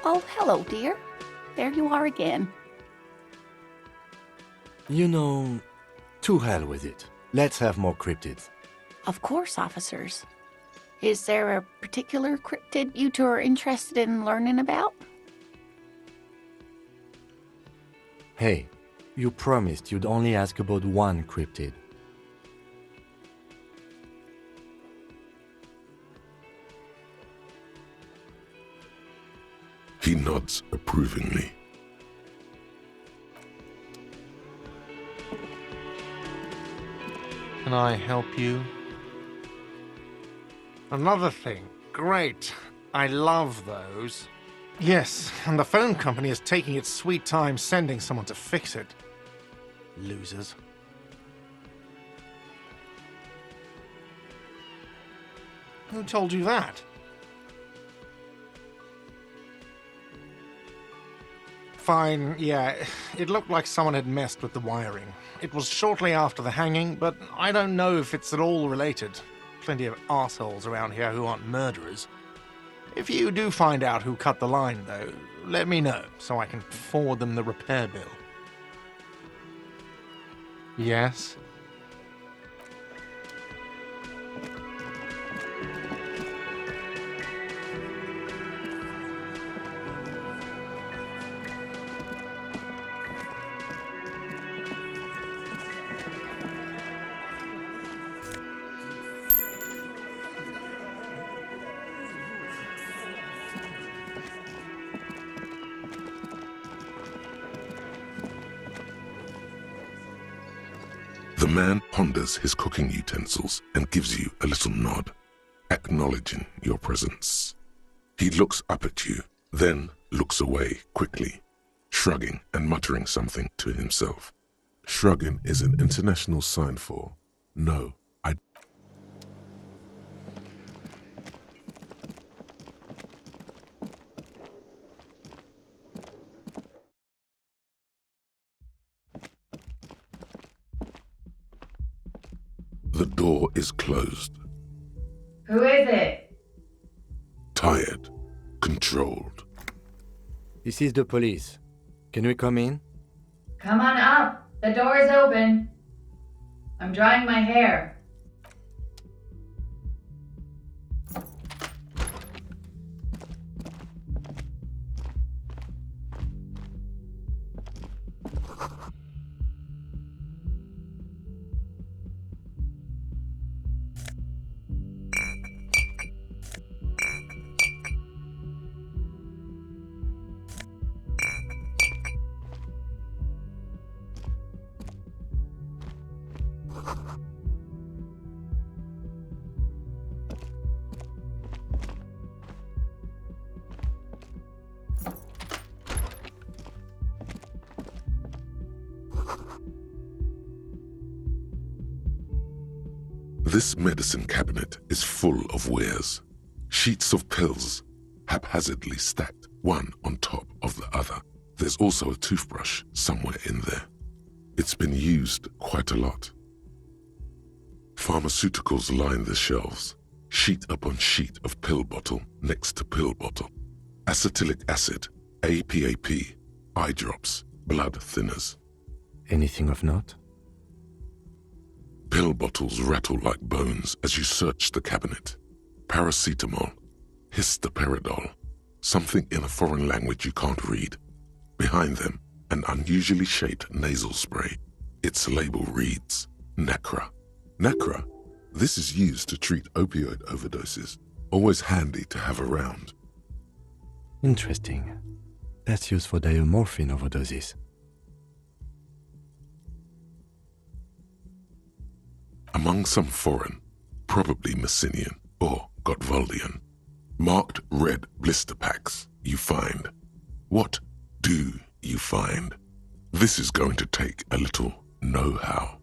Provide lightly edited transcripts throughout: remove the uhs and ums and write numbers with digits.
Oh, hello, dear. There you are again. You know, to hell with it. Let's have more cryptids. Of course, officers. Is there a particular cryptid you two are interested in learning about? Hey, you promised you'd only ask about one cryptid. He nods approvingly. Can I help you? Another thing. Great. I love those. Yes, and the phone company is taking its sweet time sending someone to fix it. Losers. Who told you that? Fine, yeah, it looked like someone had messed with the wiring. It was shortly after the hanging, but I don't know if it's at all related. Plenty of assholes around here who aren't murderers. If you do find out who cut the line, though, let me know, so I can forward them the repair bill. Yes? The man ponders his cooking utensils and gives you a little nod, acknowledging your presence. He looks up at you, then looks away quickly, shrugging and muttering something to himself. Shrugging is an international sign for, no, I... The door is closed. Who is it? Tired, controlled. This is the police. Can we come in? Come on up. The door is open. I'm drying my hair. This medicine cabinet is full of wares. Sheets of pills, haphazardly stacked, one on top of the other. There's also a toothbrush somewhere in there. It's been used quite a lot. Pharmaceuticals line the shelves, sheet upon sheet of pill bottle next to pill bottle. Acetylic acid, APAP, eye drops, blood thinners. Anything of note? Pill bottles rattle like bones as you search the cabinet. Paracetamol, histoperidol, something in a foreign language you can't read. Behind them, an unusually shaped nasal spray. Its label reads, Nacra. Nacra? This is used to treat opioid overdoses. Always handy to have around. Interesting. That's used for diamorphine overdoses. Among some foreign, probably Messinian or Gotwaldian, marked red blister packs you find. What do you find? This is going to take a little know-how.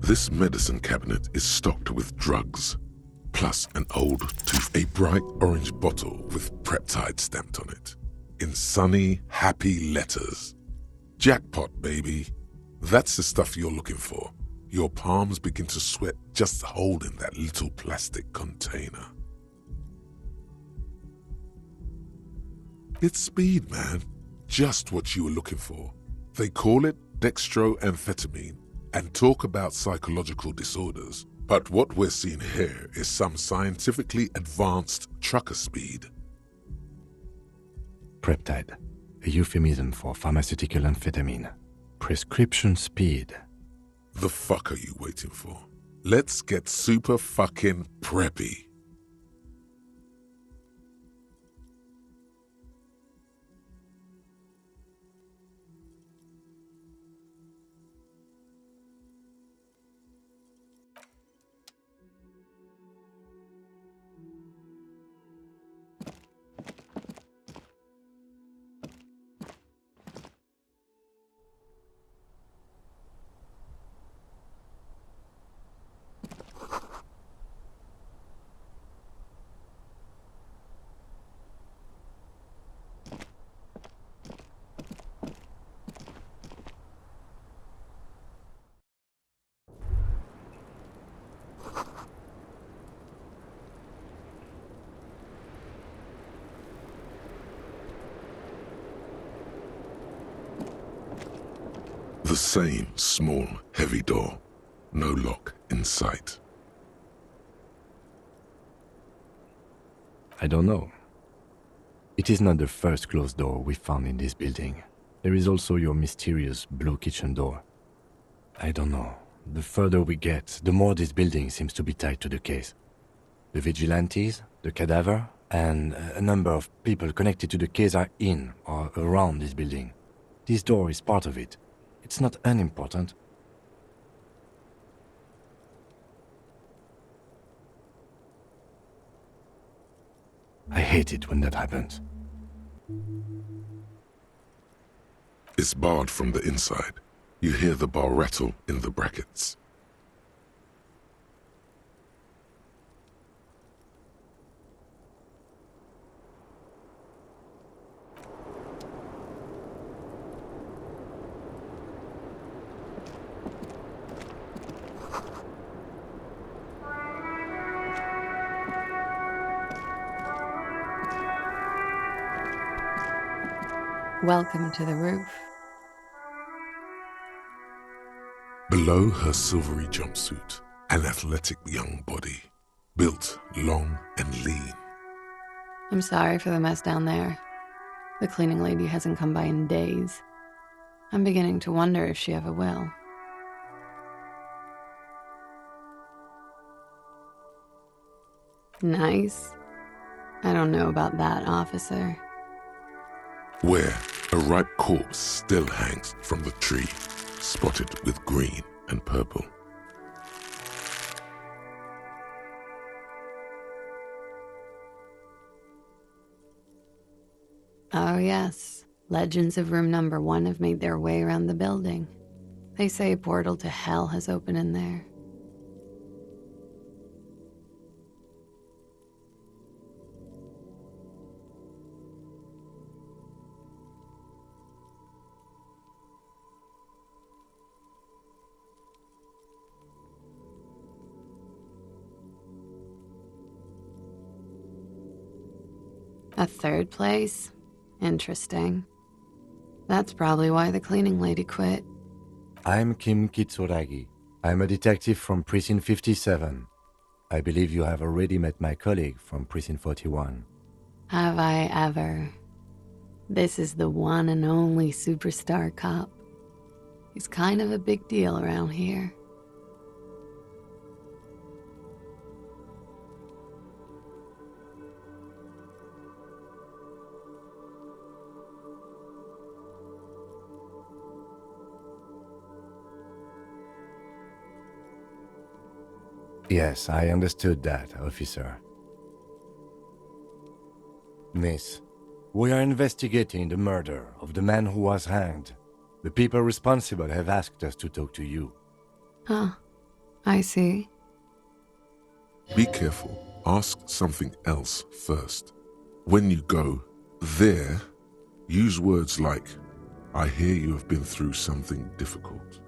This medicine cabinet is stocked with drugs, plus an old tooth, a bright orange bottle with Peptide stamped on it, in sunny, happy letters. Jackpot, baby. That's the stuff you're looking for. Your palms begin to sweat just holding that little plastic container. It's speed, man. Just what you were looking for. They call it dextroamphetamine and talk about psychological disorders. But what we're seeing here is some scientifically advanced trucker speed. Peptide, a euphemism for pharmaceutical amphetamine. Prescription speed. The fuck are you waiting for? Let's get super fucking preppy. The same small, heavy door. No lock in sight. I don't know. It is not the first closed door we found in this building. There is also your mysterious blue kitchen door. I don't know. The further we get, the more this building seems to be tied to the case. The vigilantes, the cadaver, and a number of people connected to the case are in or around this building. This door is part of it. It's not unimportant. I hate it when that happens. It's barred from the inside. You hear the bar rattle in the brackets. Welcome to the roof. Below her silvery jumpsuit, an athletic young body, built long and lean. I'm sorry for the mess down there. The cleaning lady hasn't come by in days. I'm beginning to wonder if she ever will. Nice. I don't know about that, officer. Where a ripe corpse still hangs from the tree, spotted with green and purple. Oh yes, legends of room number 1 have made their way around the building. They say a portal to hell has opened in there. A third place? Interesting. That's probably why the cleaning lady quit. I'm Kim Kitsuragi. I'm a detective from Precinct 57. I believe you have already met my colleague from Precinct 41. Have I ever? This is the one and only superstar cop. He's kind of a big deal around here. Yes, I understood that, officer. Miss, we are investigating the murder of the man who was hanged. The people responsible have asked us to talk to you. Huh. I see. Be careful. Ask something else first. When you go there, use words like, I hear you have been through something difficult.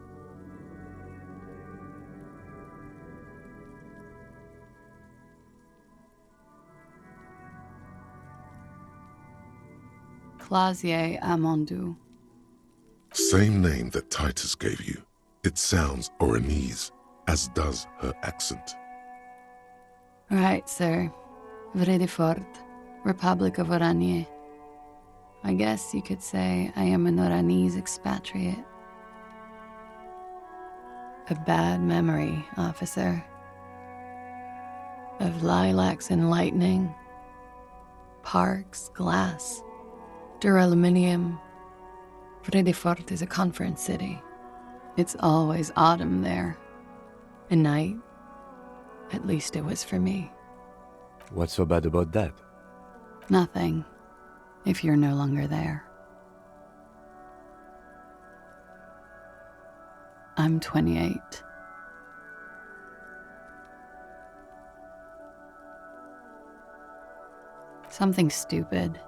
Klaasje Amandou. Same name that Titus gave you. It sounds Oranese, as does her accent. Right, sir. Beaufort, Republic of Oranje. I guess you could say I am an Oranese expatriate. A bad memory, officer. Of lilacs and lightning, parks, glass, duraluminum. Beaufort is a conference city. It's always autumn there. A night. At least it was for me. What's so bad about that? Nothing, if you're no longer there. I'm 28. Something stupid.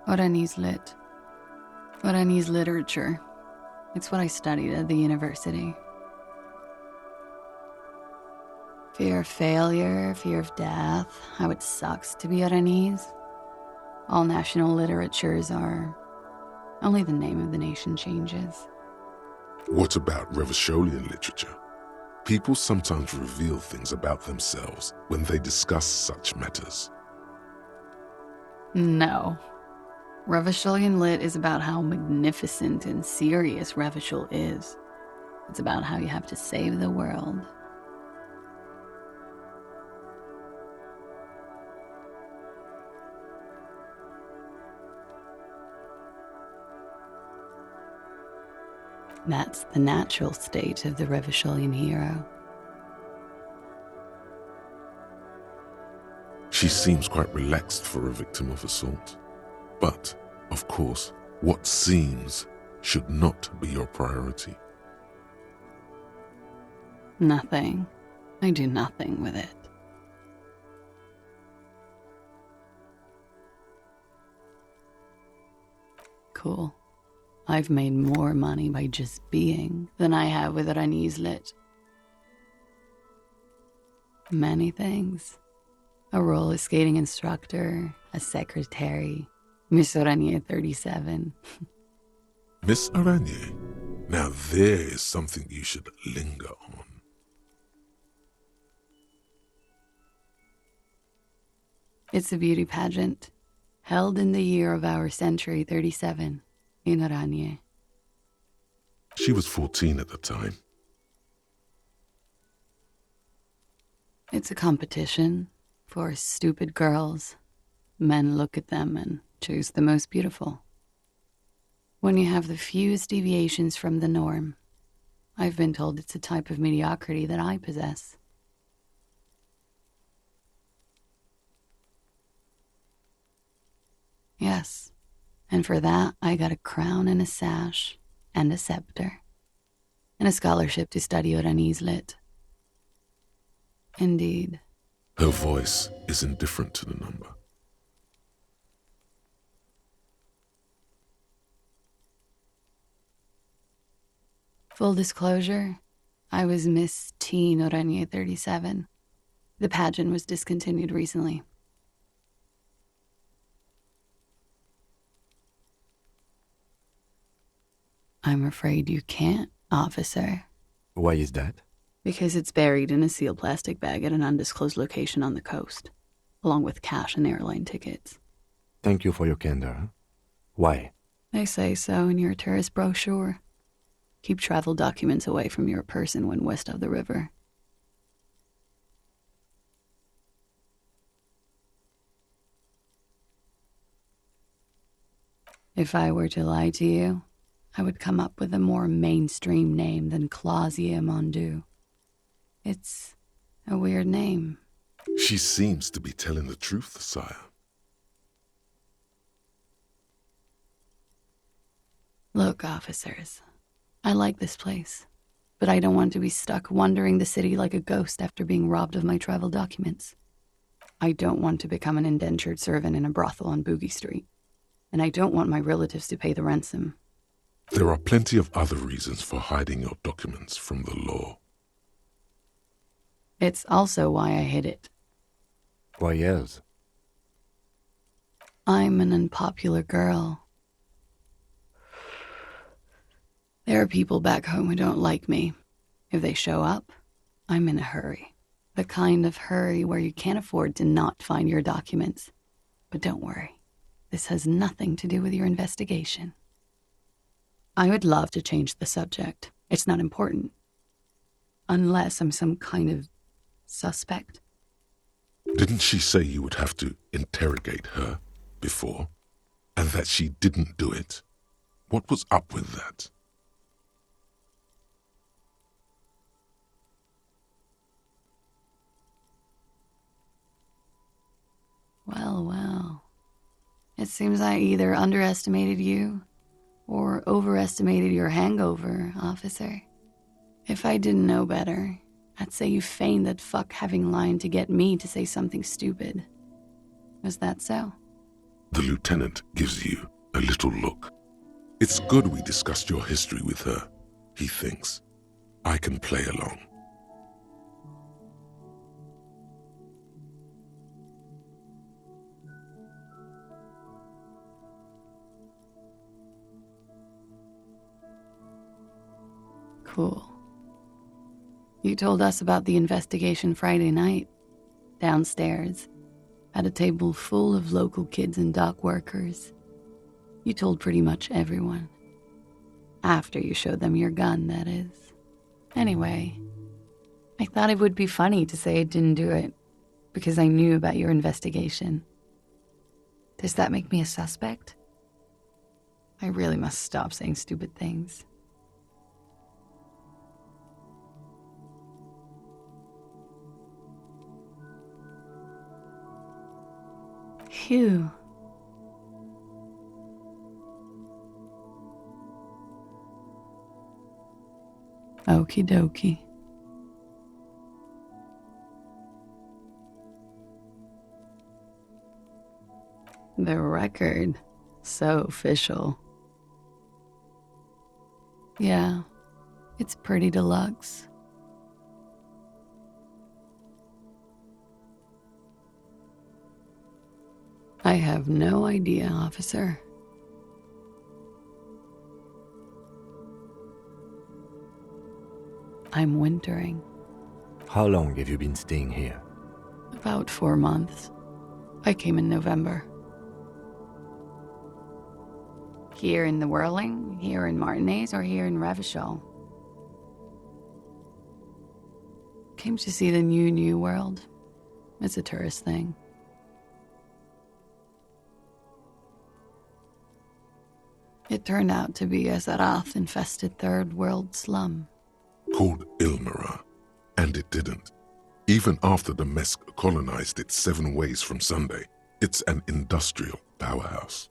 Oranese lit. Oranese literature. It's what I studied at the university. Fear of failure, fear of death, how it sucks to be Oranese. All national literatures are. Only the name of the nation changes. What about Revacholian literature? People sometimes reveal things about themselves when they discuss such matters. No. Revacholian lit is about how magnificent and serious Revachol is. It's about how you have to save the world. That's the natural state of the Revacholian hero. She seems quite relaxed for a victim of assault. But, of course, what seems should not be your priority. Nothing. I do nothing with it. Cool. I've made more money by just being than I have with Oranese lit. Many things. A roller skating instructor, a secretary, Miss Oranje 37. Miss Oranje, now there is something you should linger on. It's a beauty pageant, held in the year of our century 37, in Oranje. She was 14 at the time. It's a competition for stupid girls. Men look at them and choose the most beautiful. When you have the fewest deviations from the norm, I've been told it's a type of mediocrity that I possess. Yes, and for that I got a crown and a sash and a scepter and a scholarship to study Oranese lit. Indeed. Her voice is indifferent to the number. Full disclosure, I was Miss Teen Oranje 37. The pageant was discontinued recently. I'm afraid you can't, officer. Why is that? Because it's buried in a sealed plastic bag at an undisclosed location on the coast, along with cash and airline tickets. Thank you for your candor. Why? They say so in your tourist brochure. Keep travel documents away from your person when west of the river. If I were to lie to you, I would come up with a more mainstream name than Klaasje Amandou. It's a weird name. She seems to be telling the truth, sire. Look, officers, I like this place. but I don't want to be stuck wandering the city like a ghost after being robbed of my travel documents. I don't want to become an indentured servant in a brothel on Boogie Street. And I don't want my relatives to pay the ransom. There are plenty of other reasons for hiding your documents from the law. It's also why I hid it. Why else? I'm an unpopular girl. There are people back home who don't like me. If they show up, I'm in a hurry. The kind of hurry where you can't afford to not find your documents. But don't worry, this has nothing to do with your investigation. I would love to change the subject. It's not important. Unless I'm some kind of suspect. Didn't she say you would have to interrogate her before? And that she didn't do it? What was up with that? Well. It seems I either underestimated you or overestimated your hangover, officer. If I didn't know better, I'd say you feigned that fuck having lied to get me to say something stupid. Was that so? The lieutenant gives you a little look. It's good we discussed your history with her, he thinks. I can play along. Cool. You told us about the investigation Friday night, downstairs, at a table full of local kids and dock workers. You told pretty much everyone. After you showed them your gun, that is. Anyway, I thought it would be funny to say I didn't do it, because I knew about your investigation. Does that make me a suspect? I really must stop saying stupid things. Phew. Okie dokie. The record. So official. Yeah, it's pretty deluxe. I have no idea, officer. I'm wintering. How long have you been staying here? About 4 months. I came in November. Here in the Whirling, here in Martinez, or here in Revachol? Came to see the new world. It's a tourist thing. It turned out to be a Zarath-infested third world slum. Called Ilmara, and it didn't. Even after the Mesk colonized it 7 ways from Sunday, it's an industrial powerhouse.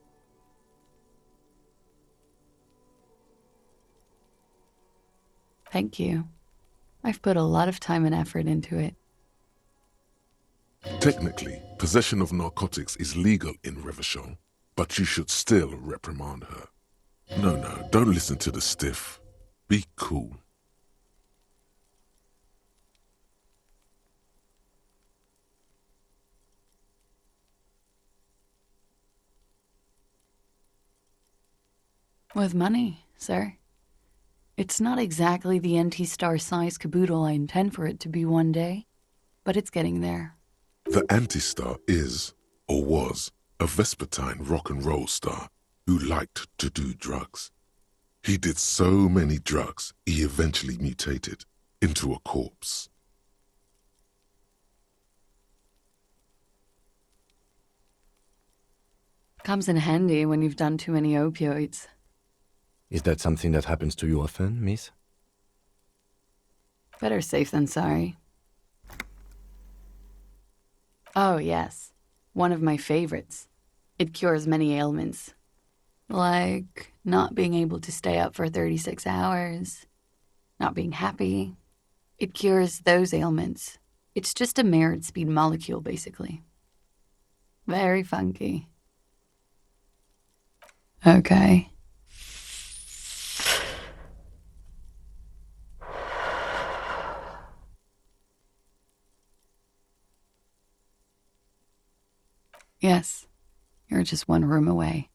Thank you. I've put a lot of time and effort into it. Technically, possession of narcotics is legal in Revachol, but you should still reprimand her. No, don't listen to the stiff. Be cool. With money, sir. It's not exactly the anti-star-sized caboodle I intend for it to be one day, but it's getting there. The anti-star is, or was, a Vespertine rock and roll star who liked to do drugs. He did so many drugs, he eventually mutated into a corpse. Comes in handy when you've done too many opioids. Is that something that happens to you often, miss? Better safe than sorry. Oh, yes. One of my favorites. It cures many ailments. Like not being able to stay up for 36 hours. not being happy. It cures those ailments. It's just a merit speed molecule, basically. Very funky. Okay. Yes, you're just one room away.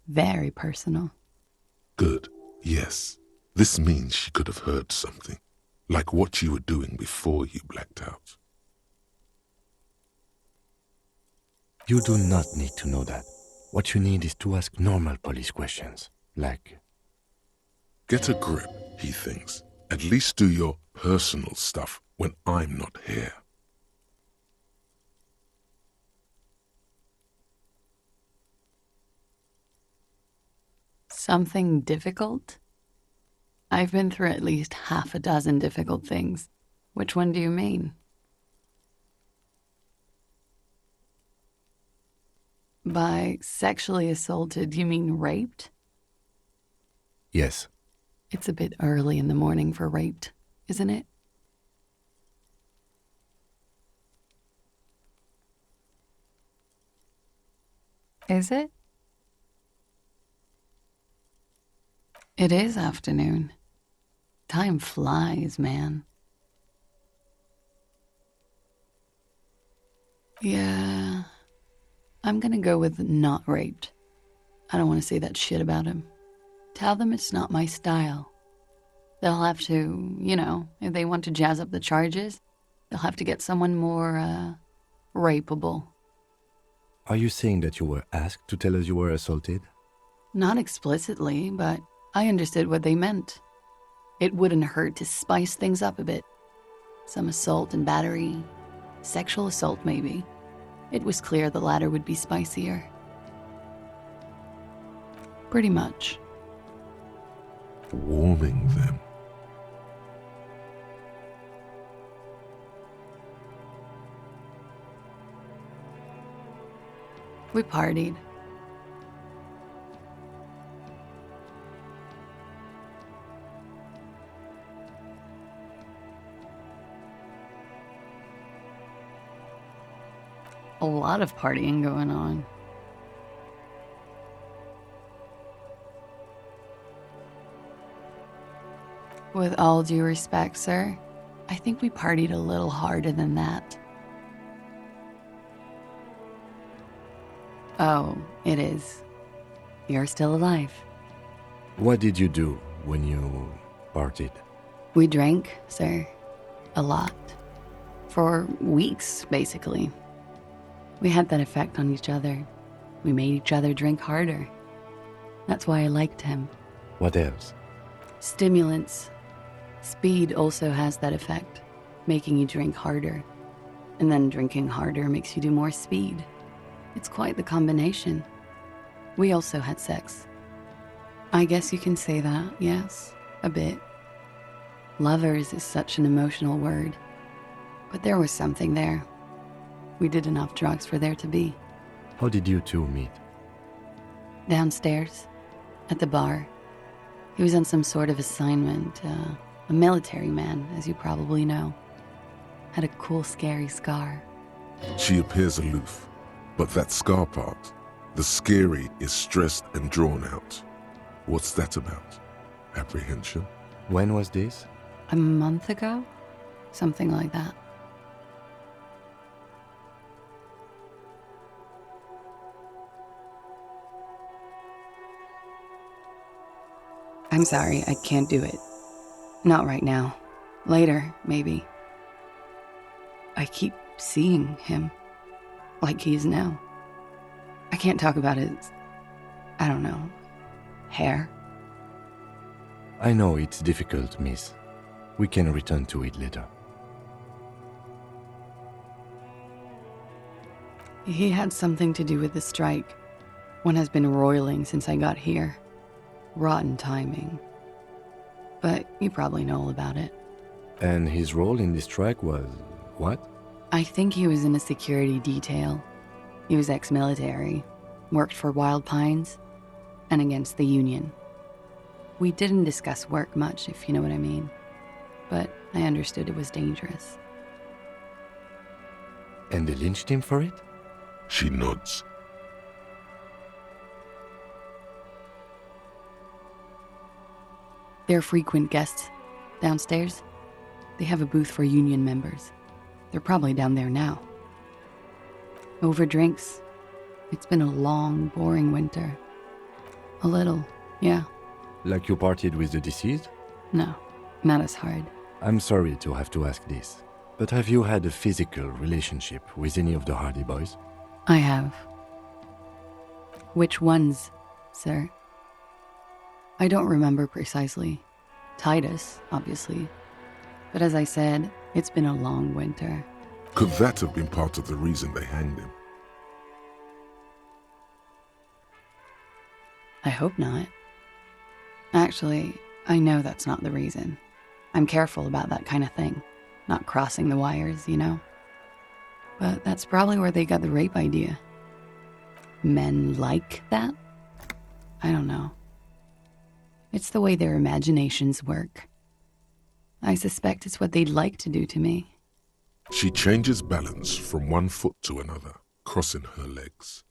Very personal. Good. Yes. This means she could have heard something, like what you were doing before you blacked out. You do not need to know that. What you need is to ask normal police questions, like... Get a grip, he thinks. At least do your personal stuff when I'm not here. Something difficult? I've been through at least half a dozen difficult things. Which one do you mean? By sexually assaulted, you mean raped? Yes. It's a bit early in the morning for raped, isn't it? Is it? It is afternoon. Time flies, man. Yeah, I'm gonna go with not raped. I don't want to say that shit about him. Tell them it's not my style. They'll have to, if they want to jazz up the charges, they'll have to get someone more, rapeable. Are you saying that you were asked to tell us you were assaulted? Not explicitly, but I understood what they meant. It wouldn't hurt to spice things up a bit. Some assault and battery. Sexual assault, maybe. It was clear the latter would be spicier. Pretty much. Warming them. We partied. A lot of partying going on. With all due respect, sir, I think we partied a little harder than that. Oh, it is. You're still alive. What did you do when you partied? We drank, sir. A lot. For weeks, basically. We had that effect on each other. We made each other drink harder. That's why I liked him. What else? Stimulants. Speed also has that effect, making you drink harder. And then drinking harder makes you do more speed. It's quite the combination. We also had sex. I guess you can say that, yes, a bit. Lovers is such an emotional word. But there was something there. We did enough drugs for there to be. How did you two meet? Downstairs, at the bar. He was on some sort of assignment, a military man, as you probably know. Had a cool, scary scar. She appears aloof, but that scar part, the scary, is stressed and drawn out. What's that about? Apprehension? When was this? A month ago? Something like that. I'm sorry, I can't do it. Not right now. Later, maybe. I keep seeing him. Like he is now. I can't talk about his... I don't know. Hair. I know it's difficult, miss. We can return to it later. He had something to do with the strike. One has been roiling since I got here. Rotten timing. But you probably know all about it. And his role in this strike was... what? I think he was in a security detail. He was ex-military, worked for Wild Pines, and against the Union. We didn't discuss work much, if you know what I mean. But I understood it was dangerous. And they lynched him for it? She nods. They're frequent guests downstairs. They have a booth for union members. They're probably down there now. Over drinks. It's been a long, boring winter. A little, yeah. Like you partied with the deceased? No, not as hard. I'm sorry to have to ask this, but have you had a physical relationship with any of the Hardie boys? I have. Which ones, sir? I don't remember precisely. Titus, obviously. But as I said, it's been a long winter. Could that have been part of the reason they hanged him? I hope not. Actually, I know that's not the reason. I'm careful about that kind of thing. Not crossing the wires, you know? But that's probably where they got the rape idea. Men like that? I don't know. It's the way their imaginations work. I suspect it's what they'd like to do to me. She changes balance from one foot to another, crossing her legs.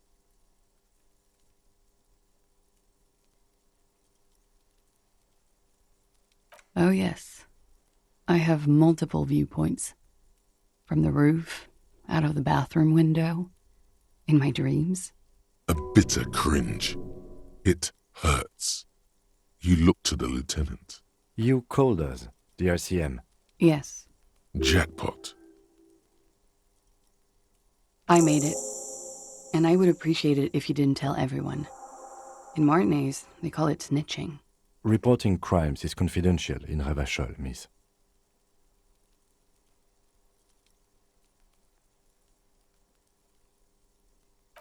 Oh yes. I have multiple viewpoints. From the roof, out of the bathroom window, in my dreams. A bitter cringe. It hurts. You look to the lieutenant. You called us, the RCM. Yes, Jackpot. I made it. And I would appreciate it if you didn't tell everyone. In Martinez, they call it snitching. Reporting crimes is confidential in Ravachol, miss.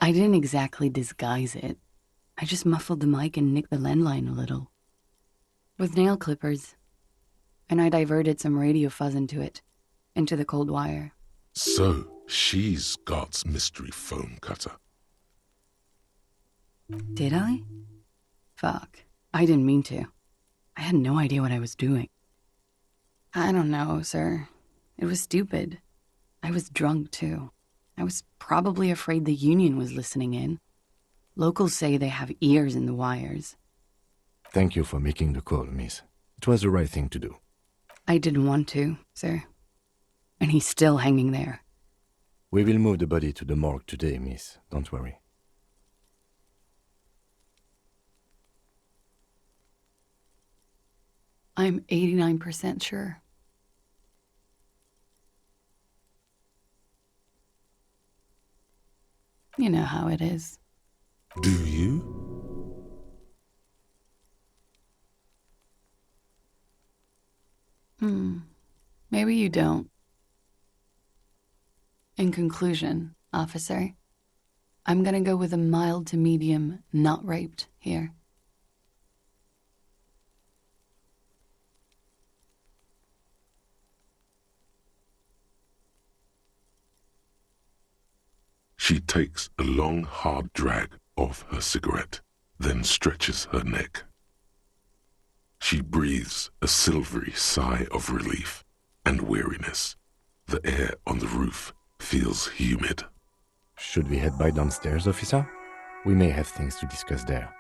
I didn't exactly disguise it. I just muffled the mic and nicked the landline a little. With nail clippers. And I diverted some radio fuzz into it. Into the cold wire. So, she's Garte's mystery phone cutter. Did I? Fuck. I didn't mean to. I had no idea what I was doing. I don't know, sir. It was stupid. I was drunk, too. I was probably afraid the union was listening in. Locals say they have ears in the wires. Thank you for making the call, miss. It was the right thing to do. I didn't want to, sir. And he's still hanging there. We will move the body to the morgue today, miss. Don't worry. I'm 89% sure. You know how it is. Do you? Maybe you don't. In conclusion, officer, I'm gonna go with a mild to medium not raped here. She takes a long, hard drag of her cigarette, then stretches her neck. She breathes a silvery sigh of relief and weariness. The air on the roof feels humid. Should we head by downstairs, officer? We may have things to discuss there.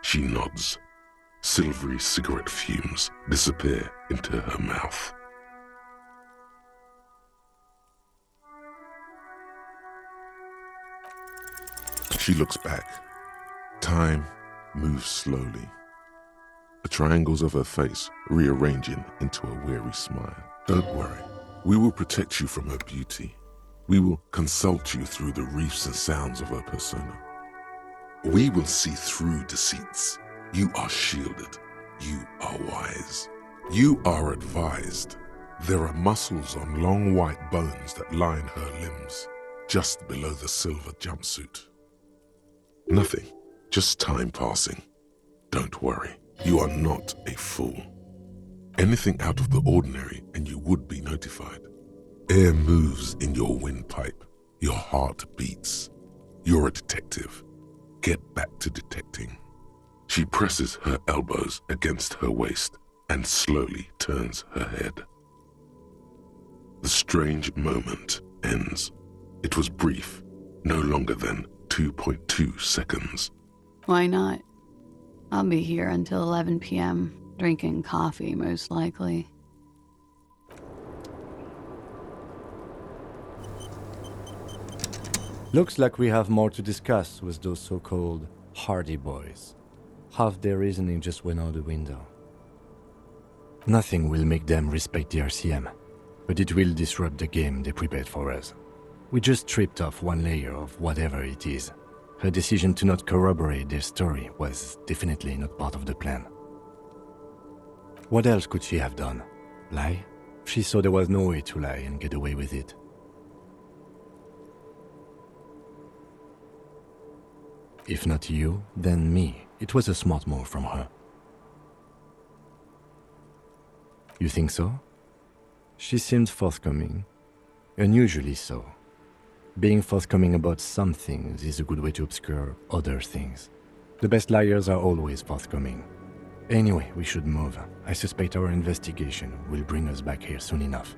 She nods. Silvery cigarette fumes disappear into her mouth. She looks back. Time moves slowly. The triangles of her face rearranging into a weary smile. Don't worry. We will protect you from her beauty. We will consult you through the reefs and sounds of her persona. We will see through deceits. You are shielded. You are wise. You are advised. There are muscles on long white bones that line her limbs, just below the silver jumpsuit. Nothing, just time passing. Don't worry, you are not a fool. Anything out of the ordinary and you would be notified. Air moves in your windpipe. Your heart beats. You're a detective. get back to detecting. She presses her elbows against her waist and slowly turns her head. The strange moment ends. It was brief, no longer than 2.2 seconds. Why not? I'll be here until 11 p.m., drinking coffee, most likely. Looks like we have more to discuss with those so-called Hardie boys. Half their reasoning just went out the window. Nothing will make them respect the RCM, but it will disrupt the game they prepared for us. We just stripped off one layer of whatever it is. Her decision to not corroborate their story was definitely not part of the plan. What else could she have done? Lie? She saw there was no way to lie and get away with it. If not you, then me. It was a smart move from her. You think so? She seemed forthcoming. Unusually so. Being forthcoming about some things is a good way to obscure other things. The best liars are always forthcoming. Anyway, we should move. I suspect our investigation will bring us back here soon enough.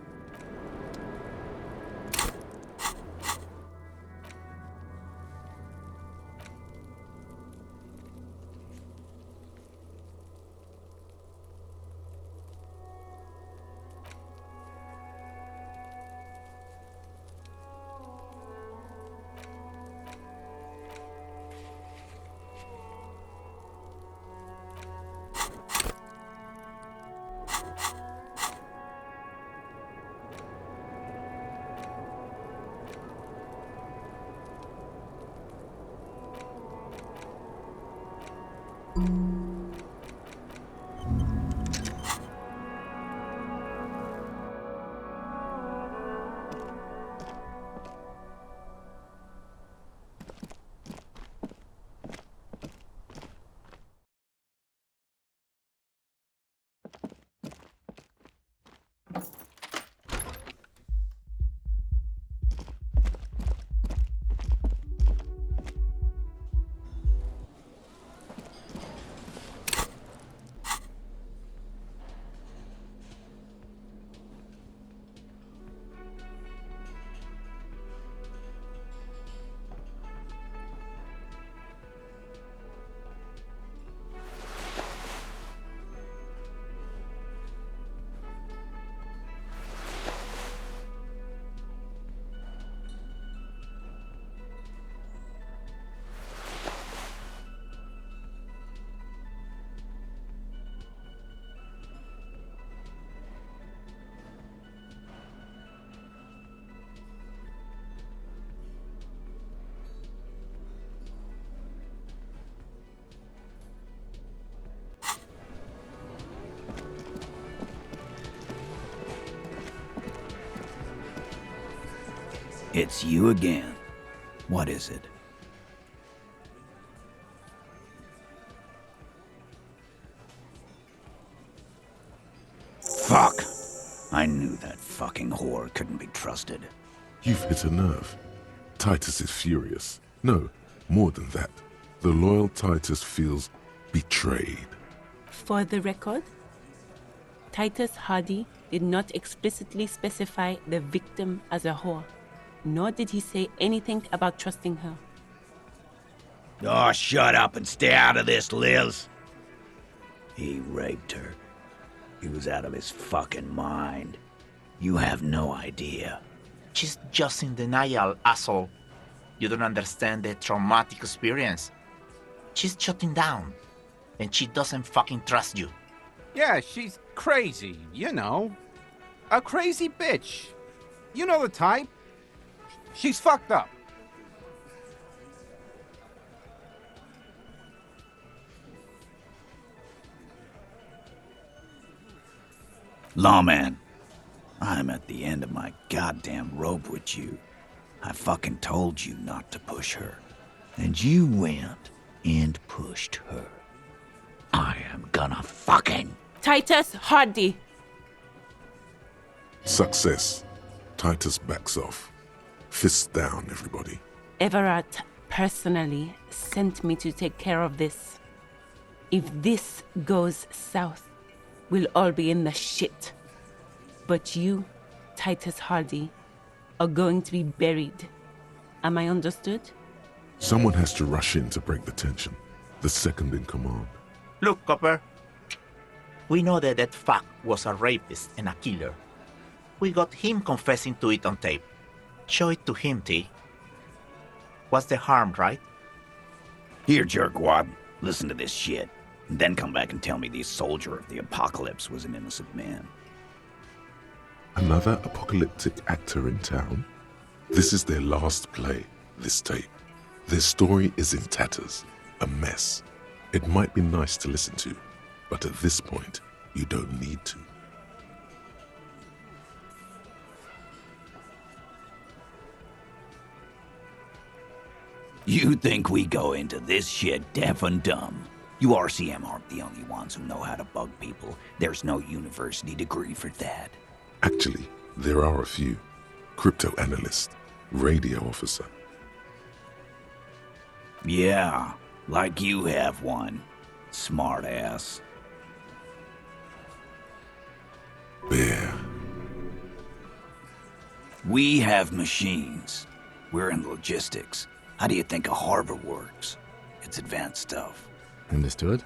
It's you again. What is it? Fuck! I knew that fucking whore couldn't be trusted. You've hit a nerve. Titus is furious. No, more than that. The loyal Titus feels betrayed. For the record, Titus Hardie did not explicitly specify the victim as a whore, nor did he say anything about trusting her. Oh, shut up and stay out of this, Liz. He raped her. He was out of his fucking mind. You have no idea. She's just in denial, asshole. You don't understand the traumatic experience. She's shutting down, and she doesn't fucking trust you. Yeah, she's crazy, you know. A crazy bitch. You know the type. She's fucked up. Lawman, I'm at the end of my goddamn rope with you. I fucking told you not to push her. And you went and pushed her. I am gonna fucking... Titus Hardie! Success. Titus backs off. Fists down, everybody. Everett, personally sent me to take care of this. If this goes south, we'll all be in the shit. But you, Titus Hardie, are going to be buried. Am I understood? Someone has to rush in to break the tension. The second in command. Look, Copper. We know that that fuck was a rapist and a killer. We got him confessing to it on tape. Show it to him, T. What's the harm, right? Here, jerkwad, listen to this shit. And then come back and tell me the soldier of the apocalypse was an innocent man. Another apocalyptic actor in town? This is their last play, this tape. Their story is in tatters, a mess. It might be nice to listen to, but at this point, you don't need to. You think we go into this shit deaf and dumb? You RCM aren't the only ones who know how to bug people. There's no university degree for that. Actually, there are a few. Crypto analyst, radio officer. Yeah, like you have one. Smart ass. Bear. We have machines. We're in logistics. How do you think a harbor works? It's advanced stuff. Understood?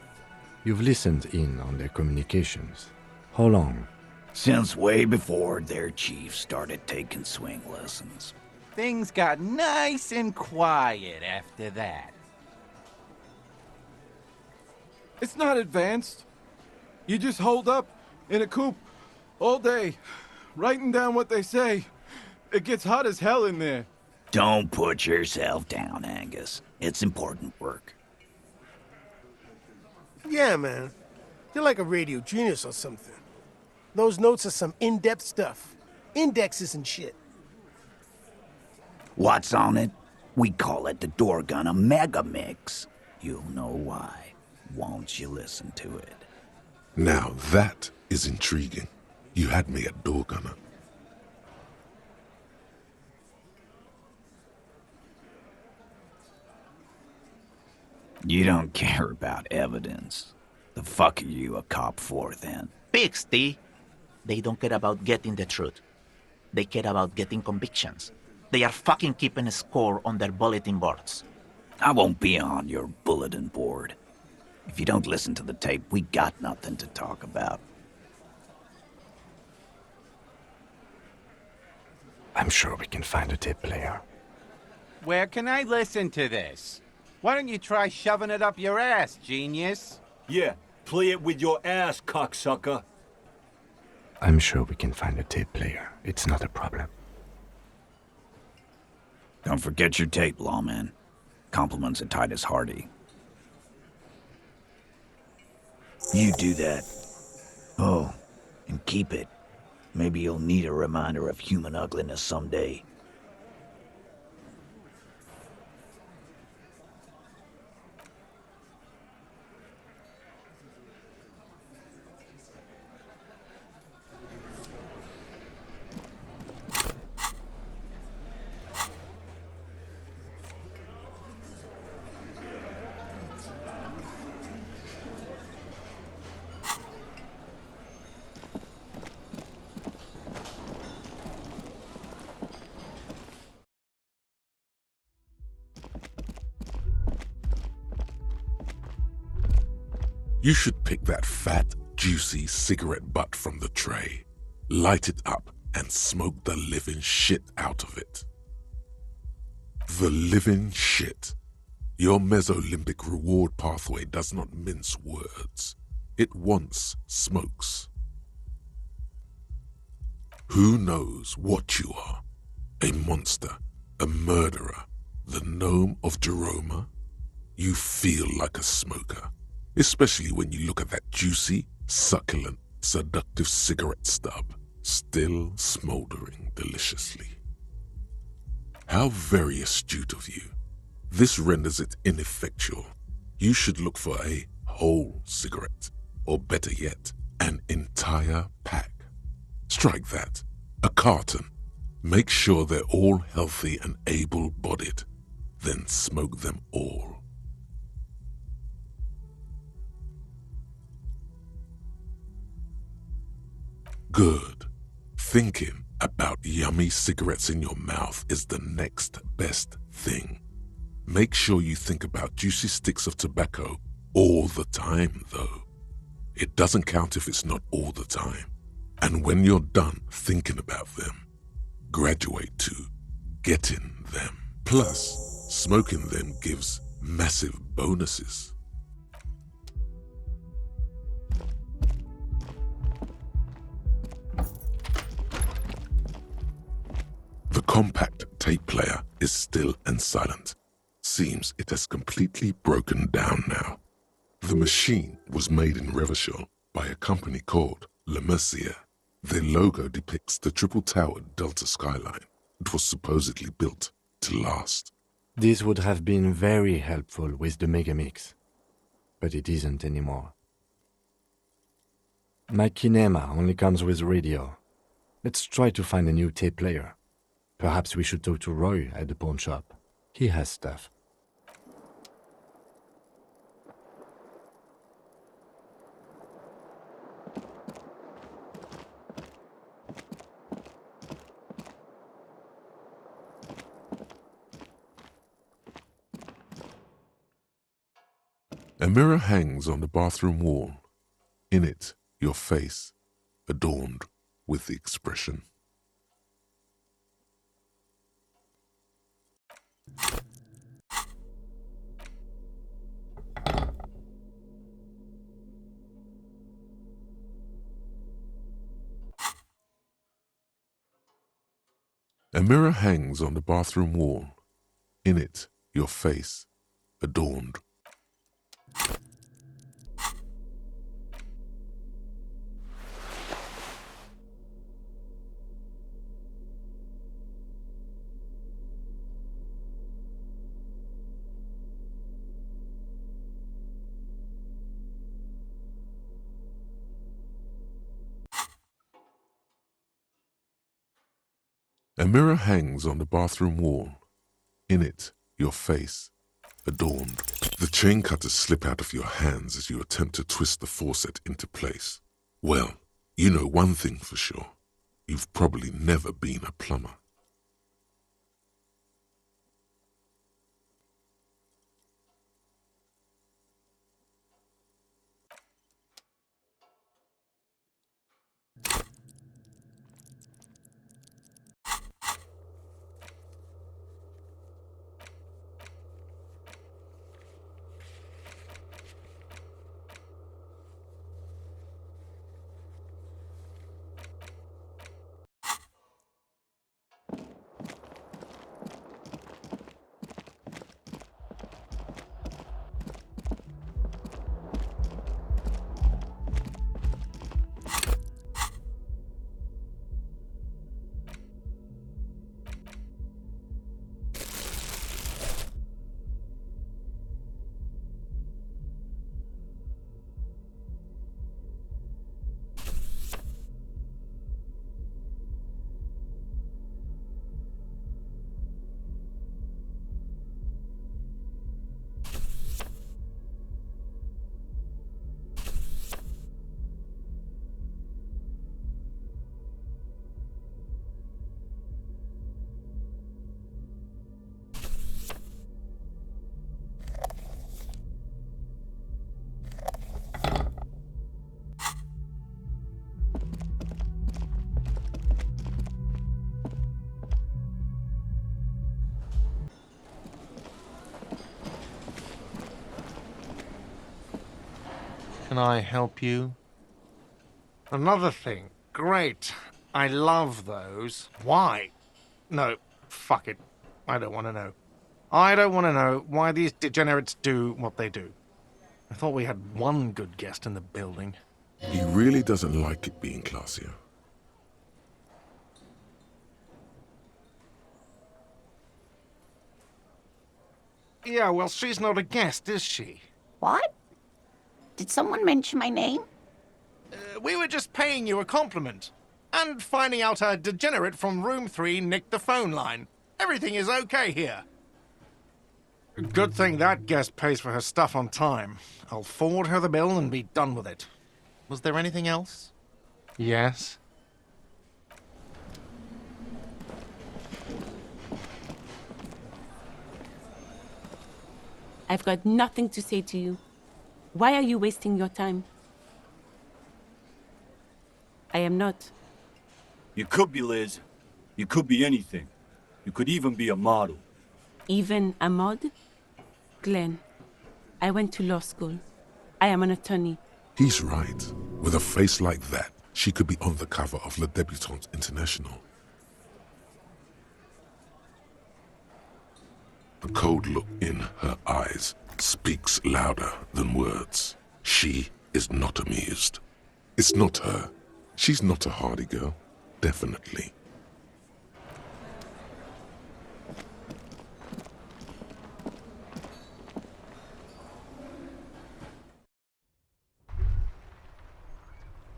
You've listened in on their communications. How long? Since way before their chief started taking swing lessons. Things got nice and quiet after that. It's not advanced. You just hold up in a coop all day, writing down what they say. It gets hot as hell in there. Don't put yourself down, Angus. It's important work. Yeah, man. You're like a radio genius or something. Those notes are some in-depth stuff. Indexes and shit. What's on it? We call it the door gun a mega mix. You'll know why. Won't you listen to it? Now that is intriguing. You had me at door gunner. You don't care about evidence. The fuck are you a cop for, then? Pigs, T. They don't care about getting the truth. They care about getting convictions. They are fucking keeping a score on their bulletin boards. I won't be on your bulletin board. If you don't listen to the tape, we got nothing to talk about. I'm sure we can find a tape player. Where can I listen to this? Why don't you try shoving it up your ass, genius? Yeah, play it with your ass, cocksucker. I'm sure we can find a tape player. It's not a problem. Don't forget your tape, lawman. Compliments of Titus Hardie. You do that. Oh, and keep it. Maybe you'll need a reminder of human ugliness someday. You should pick that fat, juicy cigarette butt from the tray, light it up, and smoke the living shit out of it. The living shit. Your mesolimbic reward pathway does not mince words. It wants smokes. Who knows what you are? A monster, a murderer, the gnome of Jeroma? You feel like a smoker. Especially when you look at that juicy, succulent, seductive cigarette stub, still smoldering deliciously. How very astute of you. This renders it ineffectual. You should look for a whole cigarette, or better yet, an entire pack. Strike that. A carton. Make sure they're all healthy and able-bodied. then smoke them all. Good. Thinking about yummy cigarettes in your mouth is the next best thing. Make sure you think about juicy sticks of tobacco all the time, though. It doesn't count if it's not all the time. And when you're done thinking about them, graduate to getting them. Plus, smoking them gives massive bonuses. The compact tape player is still and silent. Seems it has completely broken down now. The machine was made in Revachol by a company called Le Mercier. Their logo depicts the triple-towered Delta skyline. It was supposedly built to last. This would have been very helpful with the Megamix, but it isn't anymore. My Kinema only comes with radio. Let's try to find a new tape player. Perhaps we should talk to Roy at the pawn shop. He has stuff. A mirror hangs on the bathroom wall. In it, your face, adorned with the expression. A mirror hangs on the bathroom wall. In it, your face, adorned. A mirror hangs on the bathroom wall. In it, your face, adorned. The chain cutters slip out of your hands as you attempt to twist the faucet into place. Well, you know one thing for sure. You've probably never been a plumber. Can I help you? Another thing. Great. I love those. Why? No, fuck it. I don't want to know. I don't want to know why these degenerates do what they do. I thought we had one good guest in the building. He really doesn't like it being classier. Yeah, well, she's not a guest, is she? What? Did someone mention my name? We were just paying you a compliment. And finding out a degenerate from room 3 nicked the phone line. Everything is okay here. Good thing that guest pays for her stuff on time. I'll forward her the bill and be done with it. Was there anything else? Yes? I've got nothing to say to you. Why are you wasting your time? I am not. You could be, Liz. You could be anything. You could even be a model. Even a mod? Glen, I went to law school. I am an attorney. He's right. With a face like that, she could be on the cover of Le Debutante International. The cold look in her eyes speaks louder than words. She is not amused. It's not her. She's not a Hardie girl. Definitely.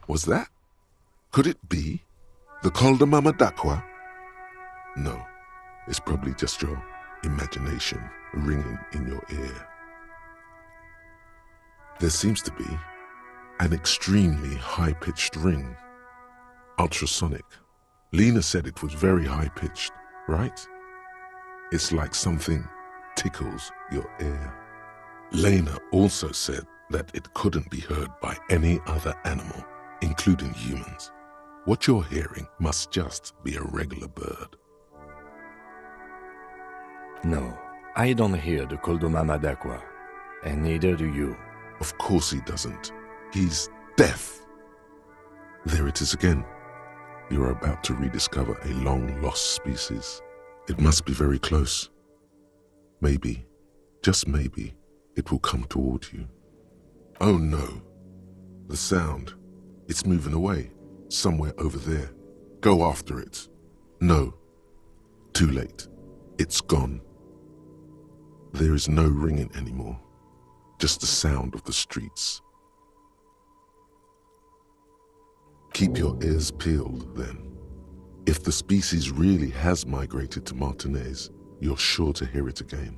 Was that? Could it be? The Col de Mama d'Aqua? No, it's probably just your imagination ringing in your ear. There seems to be an extremely high-pitched ring. Ultrasonic. Lena said it was very high-pitched, right? It's like something tickles your ear. Lena also said that it couldn't be heard by any other animal, including humans. What you're hearing must just be a regular bird. No, I don't hear the Col de Mama d'Aqua, and neither do you. Of course he doesn't. He's deaf. There it is again. You're about to rediscover a long-lost species. It must be very close. Maybe, just maybe, it will come toward you. Oh no. The sound. It's moving away. Somewhere over there. Go after it. No. Too late. It's gone. There is no ringing anymore. Just the sound of the streets. Keep your ears peeled, then. If the species really has migrated to Martinez, you're sure to hear it again.